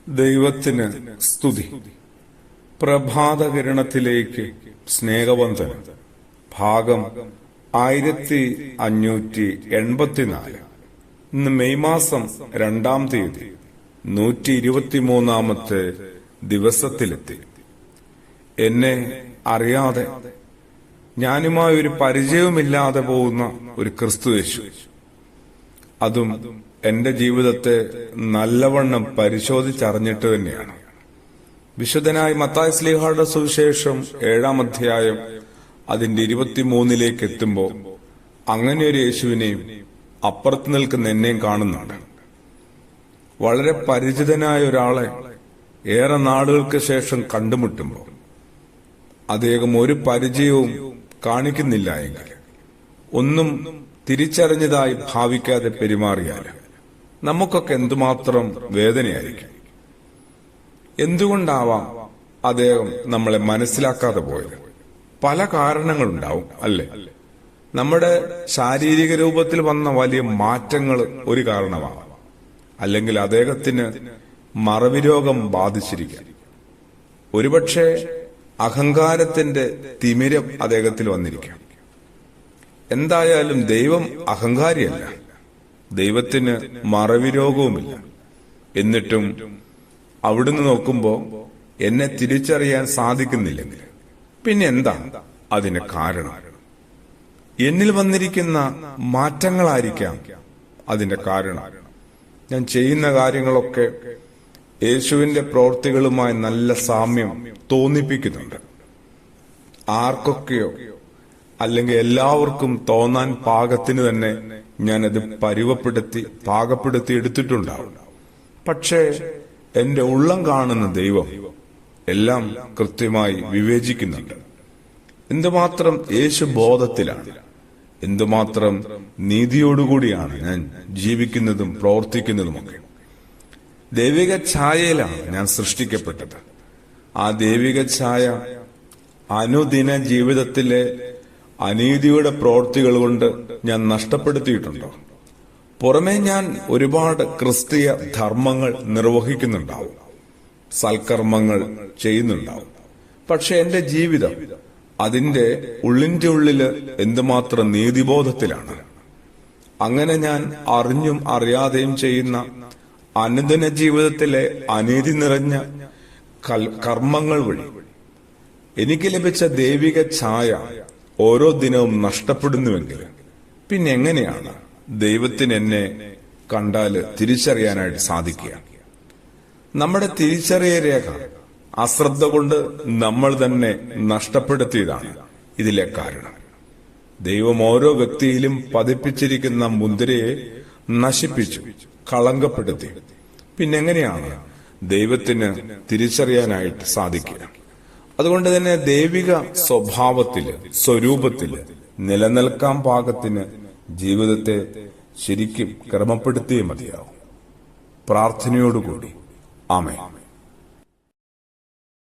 ദൈവത്തിന് സ്തുതി. പ്രഭാതകിരണത്തിലേക്ക് സ്നേഹവന്ദനം. ഭാഗം 1584. ഇന്ന് മെയ് മാസം 2-ാം തീയതി 123-ാമത്തെ ദിവസത്തിലെത്തി. എന്നെ അറിയാതെ ഞാനുമായി ഒരു പരിചയവുമില്ലാതെ പോകുന്ന ഒരു ക്രിസ്തുയേശു, അതും എന്റെ ജീവിതത്തെ നല്ലവണ്ണം പരിശോധിച്ചറിഞ്ഞിട്ട് തന്നെയാണ്. വിശുദ്ധനായ മത്തായി ശ്ലീഹായുടെ സുവിശേഷം 7-ാം അധ്യായം അതിന്റെ 23-ലേക്ക് എത്തുമ്പോൾ അങ്ങനെ ഒരു യേശുവിനെയും അപ്പുറത്ത് നിൽക്കുന്ന എന്നെയും കാണുന്നുണ്ട്. വളരെ പരിചിതനായ ഒരാളെ ഏറെ നാളുകൾക്ക് ശേഷം കണ്ടുമുട്ടുമ്പോൾ അദ്ദേഹം ഒരു പരിചയവും കാണിക്കുന്നില്ല എങ്കിൽ, ഒന്നും തിരിച്ചറിഞ്ഞതായി ഭാവിക്കാതെ പെരുമാറിയാൽ നമുക്കൊക്കെ എന്തുമാത്രം വേദനയായിരിക്കും. എന്തുകൊണ്ടാവാം അദ്ദേഹം നമ്മളെ മനസ്സിലാക്കാതെ പോയത്? പല കാരണങ്ങളുണ്ടാവും, അല്ലേ? നമ്മുടെ ശാരീരിക രൂപത്തിൽ വന്ന വലിയ മാറ്റങ്ങൾ ഒരു കാരണമാവാം, അല്ലെങ്കിൽ അദ്ദേഹത്തിന് മറവി രോഗം ബാധിച്ചിരിക്കാം. ഒരുപക്ഷെ അഹങ്കാരത്തിന്റെ തിമിരം അദ്ദേഹത്തിൽ വന്നിരിക്കാം. എന്തായാലും ദൈവം അഹങ്കാരിയല്ല, ദൈവത്തിന് മറവി രോഗവുമില്ല. എന്നിട്ടും അവിടുന്ന് നോക്കുമ്പോൾ എന്നെ തിരിച്ചറിയാൻ സാധിക്കുന്നില്ലെങ്കിൽ പിന്നെ എന്താ അതിന് കാരണം? എന്നിൽ വന്നിരിക്കുന്ന മാറ്റങ്ങളായിരിക്കാം അതിന്റെ കാരണം. ഞാൻ ചെയ്യുന്ന കാര്യങ്ങളൊക്കെ യേശുവിന്റെ പ്രവൃത്തികളുമായി നല്ല സാമ്യം തോന്നിപ്പിക്കുന്നുണ്ട്. ആർക്കൊക്കെയോ അല്ലെങ്കിൽ എല്ലാവർക്കും തോന്നാൻ പാകത്തിന് തന്നെ ഞാനത് പാകപ്പെടുത്തി എടുത്തിട്ടുണ്ടാവും. പക്ഷേ എന്റെ ഉള്ളം കാണുന്ന ദൈവം എല്ലാം കൃത്യമായി വിവേചിക്കുന്നുണ്ട്. എന്തുമാത്രം യേശു ബോധത്തിലാണ്, എന്തുമാത്രം നീതിയോടുകൂടിയാണ് ഞാൻ ജീവിക്കുന്നതും പ്രവർത്തിക്കുന്നതുമൊക്കെ. ദൈവിക ഛായയിലാണ് ഞാൻ സൃഷ്ടിക്കപ്പെട്ടത്. ആ ദൈവിക ഛായ അനുദിന ജീവിതത്തിലെ അനീതിയുടെ പ്രവൃത്തികൾ കൊണ്ട് ഞാൻ നഷ്ടപ്പെടുത്തിയിട്ടുണ്ടോ? പുറമേ ഞാൻ ഒരുപാട് ക്രിസ്തീയ ധർമ്മങ്ങൾ നിർവഹിക്കുന്നുണ്ടാവും, സൽക്കർമ്മങ്ങൾ ചെയ്യുന്നുണ്ടാവും. പക്ഷെ എന്റെ ജീവിതം അതിന്റെ ഉള്ളിന്റെ ഉള്ളില് എന്തുമാത്രം നീതിബോധത്തിലാണ്? അങ്ങനെ ഞാൻ അറിഞ്ഞും അറിയാതെയും ചെയ്യുന്ന അനുദിന ജീവിതത്തിലെ അനീതി നിറഞ്ഞ കർമ്മങ്ങൾ വഴി എനിക്ക് ലഭിച്ച ദൈവിക ഛായ ഓരോ ദിനവും നഷ്ടപ്പെടുന്നുവെങ്കിൽ പിന്നെ എങ്ങനെയാണ് ദൈവത്തിന് എന്നെ കണ്ടാല് തിരിച്ചറിയാനായിട്ട് സാധിക്കുക? നമ്മുടെ തിരിച്ചറിയ രേഖ അശ്രദ്ധ കൊണ്ട് നമ്മൾ തന്നെ നഷ്ടപ്പെടുത്തിയതാണ് ഇതിലെ കാരണം. ദൈവം ഓരോ വ്യക്തിയിലും പതിപ്പിച്ചിരിക്കുന്ന മുദ്രയെ നശിപ്പിച്ചു, കളങ്കപ്പെടുത്തി. പിന്നെങ്ങനെയാണ് ദൈവത്തിന് തിരിച്ചറിയാനായിട്ട് സാധിക്കുക? അതുകൊണ്ട് തന്നെ ദൈവിക സ്വഭാവത്തില്, സ്വരൂപത്തില് നിലനിൽക്കാൻ പാകത്തിന് ജീവിതത്തെ ശരിക്കും ക്രമപ്പെടുത്തിയേ മതിയാവും. പ്രാർത്ഥനയോടുകൂടി ആമേൻ.